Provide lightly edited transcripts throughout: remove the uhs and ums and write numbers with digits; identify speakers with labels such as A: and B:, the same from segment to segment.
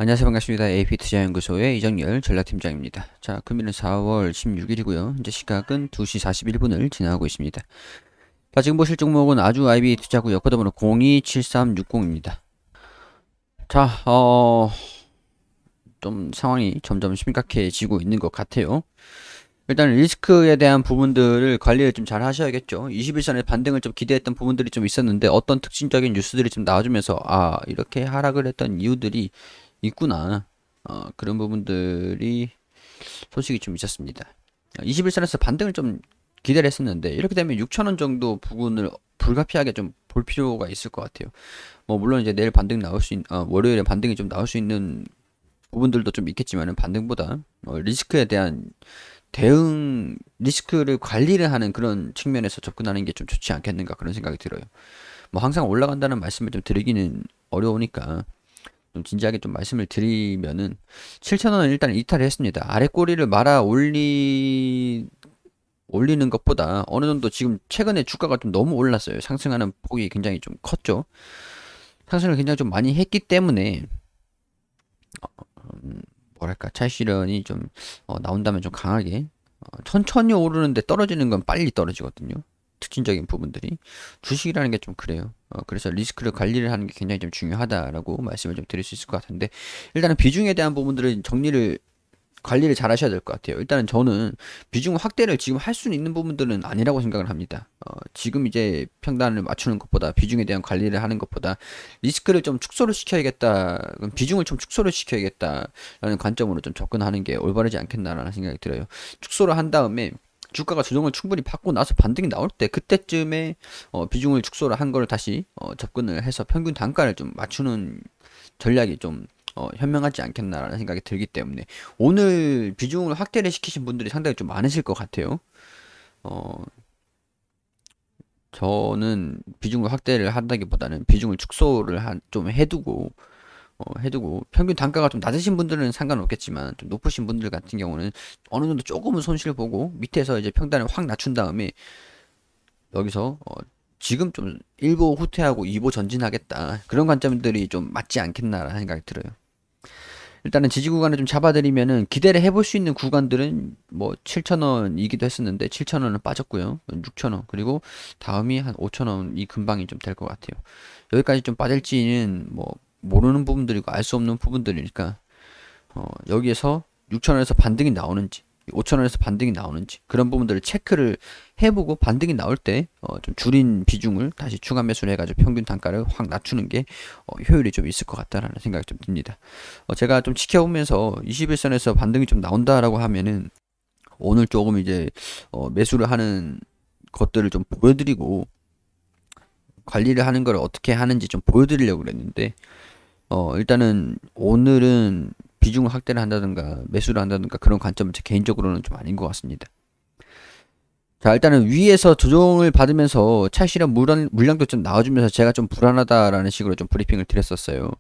A: 안녕하세요. 반갑습니다. AP투자연구소의 이정열 전략팀장입니다. 자, 금일은 4월 16일이고요. 현재 시각은 2시 41분을 지나고 있습니다. 자, 지금 보실 종목은 아주 IB 투자구역 코드번호 027360입니다. 자, 좀 상황이 점점 심각해지고 있는 것 같아요. 일단 리스크에 대한 부분들을 관리를 좀 잘 하셔야겠죠. 21선에 반등을 좀 기대했던 부분들이 좀 있었는데 어떤 특징적인 뉴스들이 좀 나와주면서 이렇게 하락을 했던 이유들이 있구나. 그런 부분들이 소식이 좀 있었습니다. 21선에서 반등을 좀 기대를 했었는데 이렇게 되면 6천원 정도 부분을 불가피하게 좀 볼 필요가 있을 것 같아요. 뭐 물론 이제 내일 반등 나올 수 월요일에 반등이 좀 나올 수 있는 부분들도 좀 있겠지만은 반등보다 리스크에 대한 대응 리스크를 관리를 하는 그런 측면에서 접근하는 게 좀 좋지 않겠는가 그런 생각이 들어요. 뭐 항상 올라간다는 말씀을 좀 드리기는 어려우니까 좀 진지하게 좀 말씀을 드리면은 7,000원은 일단 이탈을 했습니다. 아래 꼬리를 올리는 것보다 어느 정도 지금 최근에 주가가 좀 너무 올랐어요. 상승하는 폭이 굉장히 좀 컸죠. 상승을 굉장히 좀 많이 했기 때문에 뭐랄까 차익 실현이 좀 나온다면 좀 강하게 천천히 오르는데 떨어지는 건 빨리 떨어지거든요. 특징적인 부분들이 주식이라는 게 좀 그래요. 그래서 리스크를 관리를 하는 게 굉장히 좀 중요하다라고 말씀을 좀 드릴 수 있을 것 같은데 일단은 비중에 대한 부분들을 관리를 잘 하셔야 될 것 같아요. 일단은 저는 비중 확대를 지금 할 수 있는 부분들은 아니라고 생각을 합니다. 지금 이제 평단을 맞추는 것보다 비중에 대한 관리를 하는 것보다 리스크를 좀 축소를 시켜야겠다, 비중을 좀 축소를 시켜야겠다라는 관점으로 좀 접근하는 게 올바르지 않겠나라는 생각이 들어요. 축소를 한 다음에 주가가 조정을 충분히 받고 나서 반등이 나올 때 그때쯤에 비중을 축소를 한 걸 다시 접근을 해서 평균 단가를 좀 맞추는 전략이 좀 현명하지 않겠나라는 생각이 들기 때문에 오늘 비중을 확대를 시키신 분들이 상당히 좀 많으실 것 같아요. 어, 저는 비중을 확대를 한다기보다는 비중을 축소를 좀 해두고 평균 단가가 좀 낮으신 분들은 상관없겠지만 좀 높으신 분들 같은 경우는 어느 정도 조금은 손실 보고 밑에서 이제 평단을 확 낮춘 다음에 여기서 지금 좀 1보 후퇴하고 2보 전진하겠다 그런 관점들이 좀 맞지 않겠나라는 생각이 들어요. 일단은 지지 구간을 좀 잡아드리면은 기대를 해볼 수 있는 구간들은 뭐 7,000원이기도 했었는데 7,000원은 빠졌고요. 6,000원 그리고 다음이 한 5,000원이 금방이 좀 될 것 같아요. 여기까지 좀 빠질지는 뭐 모르는 부분들이고 알 수 없는 부분들이니까 여기에서 6,000원에서 반등이 나오는지 5,000원에서 반등이 나오는지 그런 부분들을 체크를 해보고 반등이 나올 때 좀 줄인 비중을 다시 추가 매수를 해가지고 평균 단가를 확 낮추는 게 효율이 좀 있을 것 같다라는 생각이 좀 듭니다. 제가 좀 지켜보면서 21선에서 반등이 좀 나온다라고 하면은 오늘 조금 이제 매수를 하는 것들을 좀 보여드리고 관리를 하는 걸 어떻게 하는지 좀 보여드리려고 그랬는데 일단은 오늘은 비중을 확대를 한다든가 매수를 한다든가 그런 관점은 제 개인적으로는 좀 아닌 것 같습니다. 자, 일단은 위에서 조정을 받으면서 차익실현 물량도 좀 나와주면서 제가 좀 불안하다라는 식으로 좀 브리핑을 드렸었어요.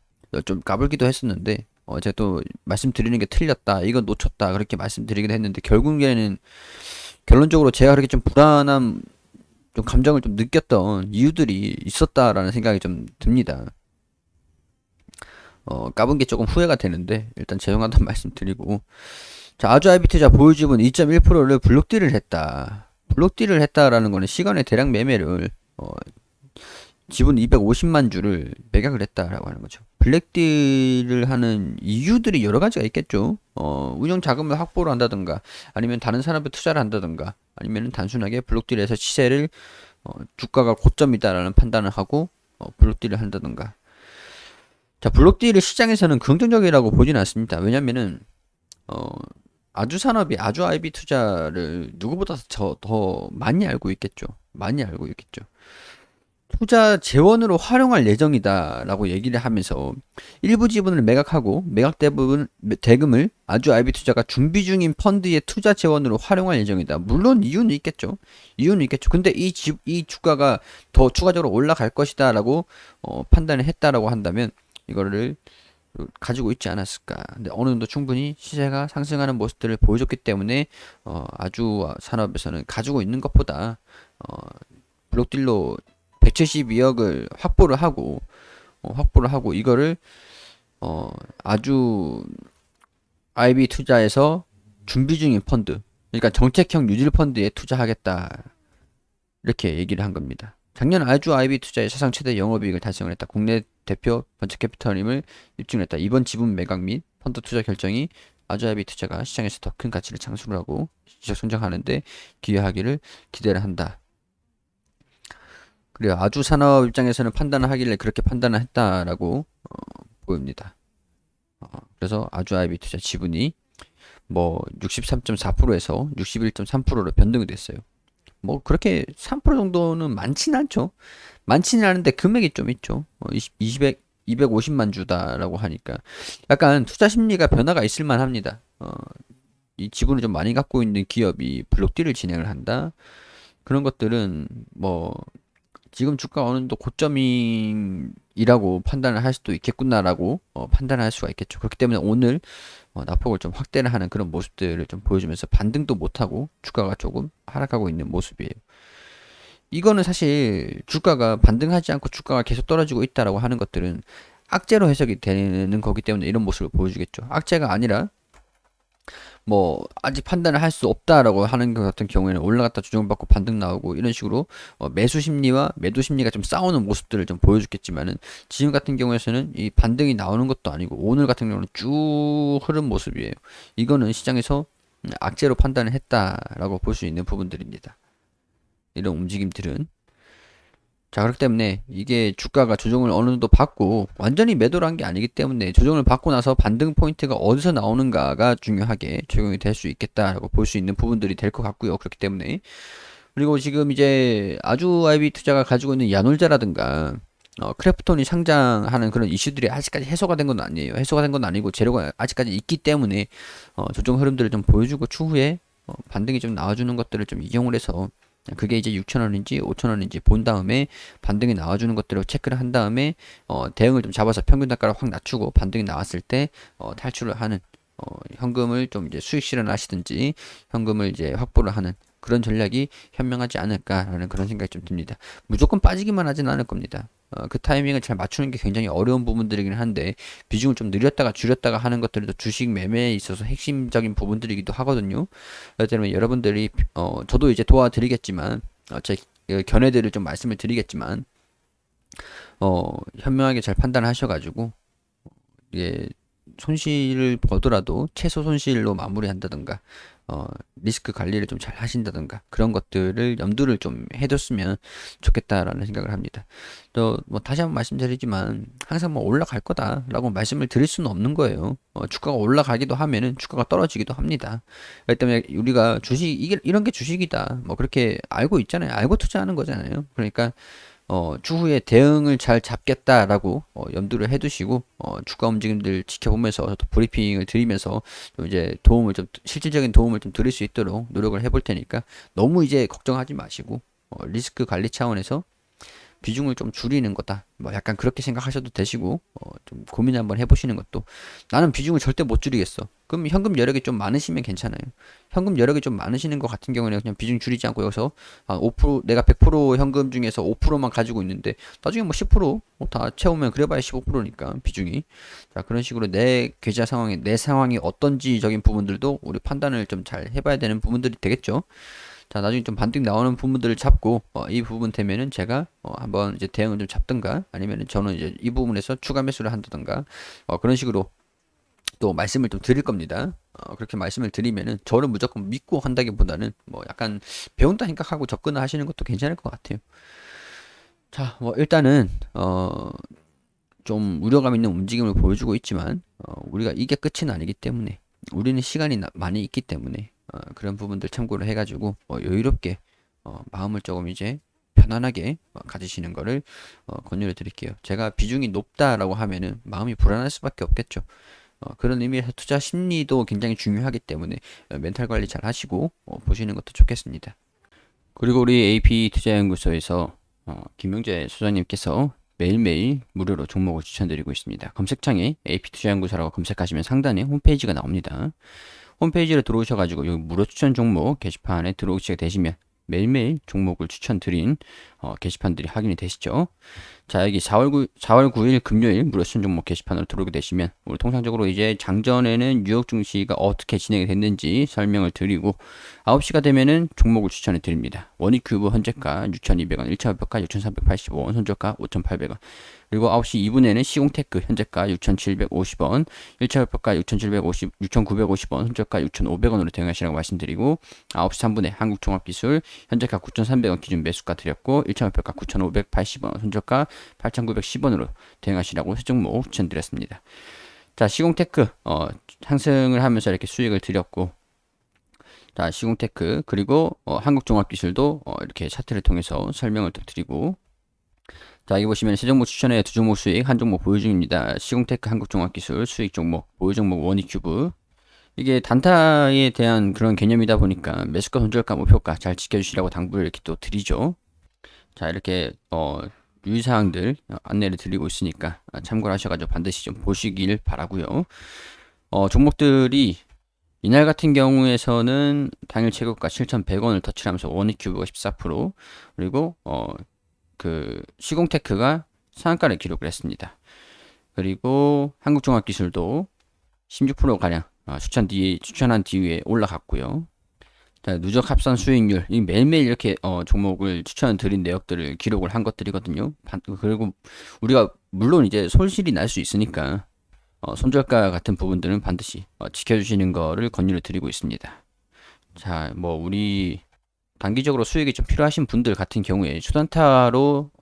A: 좀 까불기도 했었는데, 제가 또 말씀드리는 게 틀렸다, 이거 놓쳤다, 그렇게 말씀드리기도 했는데, 결국에는 결론적으로 제가 그렇게 좀 불안한 좀 감정을 좀 느꼈던 이유들이 있었다라는 생각이 좀 듭니다. 까분 게 조금 후회가 되는데, 일단 죄송하다는 말씀드리고, 자, 아주 아이비트자 보유지분 2.1%를 블록딜을 했다. 블록딜을 했다라는 거는 시간의 대량 매매를 지분 250만 주를 매각을 했다라고 하는 거죠. 블랙딜을 하는 이유들이 여러 가지가 있겠죠. 운영 자금을 확보를 한다든가, 아니면 다른 사람에 투자를 한다든가, 아니면 단순하게 블록딜에서 시세를 주가가 고점이다라는 판단을 하고 블록딜을 한다든가. 자, 블록딜을 시장에서는 긍정적이라고 보지는 않습니다. 왜냐면은 어, 아주 산업이 아주 IB 투자를 누구보다 더 많이 알고 있겠죠. 많이 알고 있겠죠. 투자 재원으로 활용할 예정이다라고 얘기를 하면서 일부 지분을 매각하고 매각 대금을 아주 IB 투자가 준비 중인 펀드의 투자 재원으로 활용할 예정이다. 물론 이유는 있겠죠. 이유는 있겠죠. 근데 이 주가가 더 추가적으로 올라갈 것이다라고 판단을 했다라고 한다면 이거를 가지고 있지 않았을까. 근데 어느 정도 충분히 시세가 상승하는 모습들을 보여줬기 때문에 아주 산업에서는 가지고 있는 것보다 블록딜로 172억을 확보를 하고 이거를 어, 아주 IB 투자에서 준비 중인 펀드, 그러니까 정책형 유질 펀드에 투자하겠다. 이렇게 얘기를 한 겁니다. 작년 아주 IB 투자의 사상 최대 영업이익을 달성을 했다. 국내 대표 번처 캐피털임을 입증을 했다. 이번 지분 매각 및 펀드 투자 결정이 아주 IB 투자가 시장에서 더 큰 가치를 창출을 하고 지속 성장하는데 기여하기를 기대를 한다. 그리고 아주 산업 입장에서는 판단을 하길래 그렇게 판단을 했다라고 보입니다. 그래서 아주 IB 투자 지분이 뭐 63.4%에서 61.3%로 변동이 됐어요. 뭐 그렇게 3% 정도는 많지는 않죠. 많지는 않은데 금액이 좀 있죠. 250만 주다라고 하니까 약간 투자 심리가 변화가 있을 만합니다. 이 지분을 좀 많이 갖고 있는 기업이 블록딜을 진행을 한다. 그런 것들은 뭐 지금 주가 어느 정도 고점이라고 판단을 할 수도 있겠구나라고 판단을 할 수가 있겠죠. 그렇기 때문에 오늘 낙폭을 좀 확대를 하는 그런 모습들을 좀 보여주면서 반등도 못하고 주가가 조금 하락하고 있는 모습이에요. 이거는 사실 주가가 반등하지 않고 주가가 계속 떨어지고 있다라고 하는 것들은 악재로 해석이 되는 거기 때문에 이런 모습을 보여주겠죠. 악재가 아니라 뭐 아직 판단을 할 수 없다라고 하는 것 같은 경우에는 올라갔다 조정을 받고 반등 나오고 이런 식으로 매수 심리와 매도 심리가 좀 싸우는 모습들을 좀 보여주겠지만은 지금 같은 경우에서는 이 반등이 나오는 것도 아니고 오늘 같은 경우는 쭉 흐른 모습이에요. 이거는 시장에서 악재로 판단을 했다라고 볼 수 있는 부분들입니다. 이런 움직임들은 자, 그렇기 때문에 이게 주가가 조정을 어느 정도 받고 완전히 매도를 한 게 아니기 때문에 조정을 받고 나서 반등 포인트가 어디서 나오는가가 중요하게 적용이 될 수 있겠다라고 볼 수 있는 부분들이 될 것 같고요. 그렇기 때문에 그리고 지금 이제 아주 IB 투자가 가지고 있는 야놀자라든가 크래프톤이 상장하는 그런 이슈들이 아직까지 해소가 된 건 아니에요. 해소가 된 건 아니고 재료가 아직까지 있기 때문에 조정 흐름들을 좀 보여주고 추후에 반등이 좀 나와주는 것들을 좀 이용을 해서 그게 이제 6,000원인지 5,000원인지 본 다음에 반등이 나와주는 것들을 체크를 한 다음에 대응을 좀 잡아서 평균 단가를 확 낮추고 반등이 나왔을 때 탈출을 하는 현금을 좀 이제 수익 실현하시든지 현금을 이제 확보를 하는 그런 전략이 현명하지 않을까라는 그런 생각이 좀 듭니다. 무조건 빠지기만 하진 않을 겁니다. 그 타이밍을 잘 맞추는 게 굉장히 어려운 부분들이긴 한데 비중을 좀 늘렸다가 줄였다가 하는 것들도 주식 매매에 있어서 핵심적인 부분들이기도 하거든요. 그렇기 때문에 여러분들이 저도 이제 도와드리겠지만 제 견해들을 좀 말씀을 드리겠지만 현명하게 잘 판단하셔가지고 예, 손실을 보더라도 최소 손실로 마무리한다든가 리스크 관리를 좀 잘 하신다든가 그런 것들을 염두를 좀 해뒀으면 좋겠다라는 생각을 합니다. 또 뭐 다시 한번 말씀드리지만 항상 뭐 올라갈 거다라고 말씀을 드릴 수는 없는 거예요. 주가가 올라가기도 하면은 주가가 떨어지기도 합니다. 그렇기 때문에 우리가 주식 이게 이런 게 주식이다 뭐 그렇게 알고 있잖아요. 알고 투자하는 거잖아요. 그러니까 추후에 대응을 잘 잡겠다라고 염두를 해두시고 주가 움직임들 지켜보면서 또 브리핑을 드리면서 좀 이제 도움을 좀 실질적인 도움을 좀 드릴 수 있도록 노력을 해볼 테니까 너무 이제 걱정하지 마시고 리스크 관리 차원에서 비중을 좀 줄이는 거다. 뭐 약간 그렇게 생각하셔도 되시고 좀 고민 한번 해보시는 것도 나는 비중을 절대 못 줄이겠어. 그럼 현금 여력이 좀 많으시면 괜찮아요. 현금 여력이 좀 많으시는 것 같은 경우는 그냥 비중 줄이지 않고 여기서 5% 내가 100% 현금 중에서 5%만 가지고 있는데 나중에 뭐 10%다 채우면 그래봐야 15%니까 비중이 자 그런 식으로 내 계좌 상황에 내 상황이 어떤지적인 부분들도 우리 판단을 좀 잘 해봐야 되는 부분들이 되겠죠. 자, 나중에 좀 반등 나오는 부분들을 잡고, 이 부분 되면은 제가, 한번 이제 대응을 좀 잡든가, 아니면은 저는 이제 이 부분에서 추가 매수를 한다든가, 그런 식으로 또 말씀을 좀 드릴 겁니다. 그렇게 말씀을 드리면은 저를 무조건 믿고 한다기보다는 뭐 약간 배운다 생각하고 접근을 하시는 것도 괜찮을 것 같아요. 자, 뭐 일단은, 좀 우려감 있는 움직임을 보여주고 있지만, 우리가 이게 끝은 아니기 때문에, 우리는 시간이 많이 있기 때문에, 그런 부분들 참고를 해가지고 여유롭게 마음을 조금 이제 편안하게 가지시는 거를 권유를 드릴게요. 제가 비중이 높다라고 하면은 마음이 불안할 수밖에 없겠죠. 그런 의미에서 투자 심리도 굉장히 중요하기 때문에 멘탈 관리 잘 하시고 보시는 것도 좋겠습니다. 그리고 우리 AP 투자연구소에서 김영재 소장님께서 매일매일 무료로 종목을 추천드리고 있습니다. 검색창에 AP 투자연구소라고 검색하시면 상단에 홈페이지가 나옵니다. 홈페이지로 들어오셔가지고 여기 무료 추천 종목 게시판에 들어오시게 되시면 매일매일 종목을 추천드린 게시판들이 확인이 되시죠. 자, 여기 4월 9일 금요일 무료 추천 종목 게시판으로 들어오게 되시면, 우리 통상적으로 이제 장전에는 뉴욕 증시가 어떻게 진행이 됐는지 설명을 드리고, 9시가 되면은 종목을 추천해 드립니다. 원익큐브 현재가 6,200원, 1차 목표가 6,385원, 손절가 5,800원. 그리고 9시 2분에는 시공테크 현재가 6,750원, 1차 목표가 6,950원, 손절가 6,500원으로 대응하시라고 말씀드리고, 9시 3분에 한국종합기술 현재가 9,300원 기준 매수가 드렸고, 1차 목표가 9,580원, 손절가 8,910원으로 대응하시라고 세 종목 추천드렸습니다. 자, 시공테크 상승을 하면서 이렇게 수익을 드렸고, 자, 시공테크 그리고 한국종합기술도 이렇게 차트를 통해서 설명을 또 드리고, 자, 여기 보시면 세 종목 추천해 두 종목 수익, 한 종목 보유 중입니다. 시공테크, 한국종합기술 수익 종목, 보유 종목 원익큐브. 이게 단타에 대한 그런 개념이다 보니까 매수가, 손절가, 목표가 잘 지켜주시라고 당부를 이렇게 또 드리죠. 자, 이렇게 유의사항들 안내를 드리고 있으니까 참고를 하셔가지고 반드시 좀 보시길 바라고요. 종목들이 이날 같은 경우에서는 당일 최고가 7,100원을 터치하면서 원익큐브가 14%, 그리고 그 시공테크가 상한가를 기록을 했습니다. 그리고 한국종합기술도 16%가량 추천한 뒤에 올라갔고요. 자, 누적 합산 수익률, 이 매일매일 이렇게 종목을 추천드린 내역들을 기록을 한 것들이거든요. 그리고 우리가 물론 이제 손실이 날 수 있으니까 손절가 같은 부분들은 반드시 지켜주시는 거를 권유를 드리고 있습니다. 자, 뭐 우리 단기적으로 수익이 좀 필요하신 분들 같은 경우에 초단타로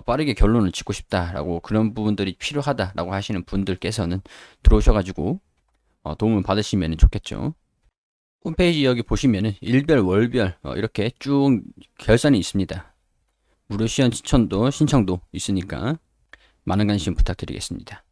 A: 빠르게 결론을 짓고 싶다라고, 그런 부분들이 필요하다라고 하시는 분들께서는 들어오셔가지고 도움을 받으시면 좋겠죠. 홈페이지 여기 보시면은 일별, 월별 이렇게 쭉 결산이 있습니다. 무료 시연 신청도 있으니까 많은 관심 부탁드리겠습니다.